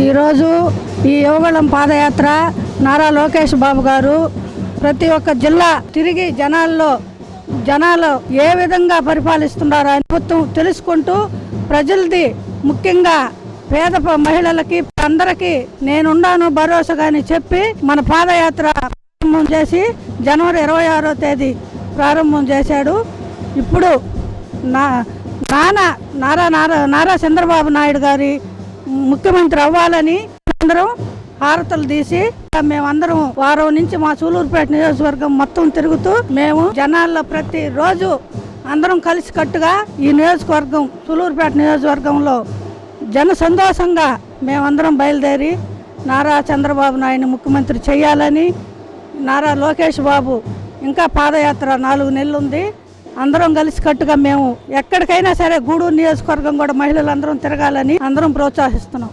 ఈరోజు ఈ యువగళం పాదయాత్ర నారా లోకేష్ బాబు గారు ప్రతి ఒక్క జిల్లా తిరిగి జనాలు ఏ విధంగా పరిపాలిస్తున్నారో అని మొత్తం తెలుసుకుంటూ ప్రజలది ముఖ్యంగా పేద మహిళలకి అందరికీ నేనున్నాను భరోసాగా అని చెప్పి మన పాదయాత్ర ప్రారంభం చేసి జనవరి 26వ తేదీ ప్రారంభం చేశాడు. ఇప్పుడు నారా చంద్రబాబు నాయుడు గారి ముఖ్యమంత్రి అవ్వాలని అందరం హారతలు తీసి మేమందరం వారం నుంచి మా సూలూరుపేట నియోజకవర్గం మొత్తం తిరుగుతూ మేము జనాల్లో ప్రతిరోజు అందరం కలిసికట్టుగా ఈ నియోజకవర్గం సూలూరుపేట నియోజకవర్గంలో జన సంతోషంగా మేమందరం బయలుదేరి నారా చంద్రబాబు నాయుడు ముఖ్యమంత్రి చేయాలని, నారా లోకేష్ బాబు ఇంకా పాదయాత్ర 4 నెలలు ఉంది, అందరం కలిసికట్టుగా మేము ఎక్కడికైనా సరే గూడూరు నియోజకవర్గం కూడా మహిళలందరం తిరగాలని అందరం ప్రోత్సహిస్తున్నాం.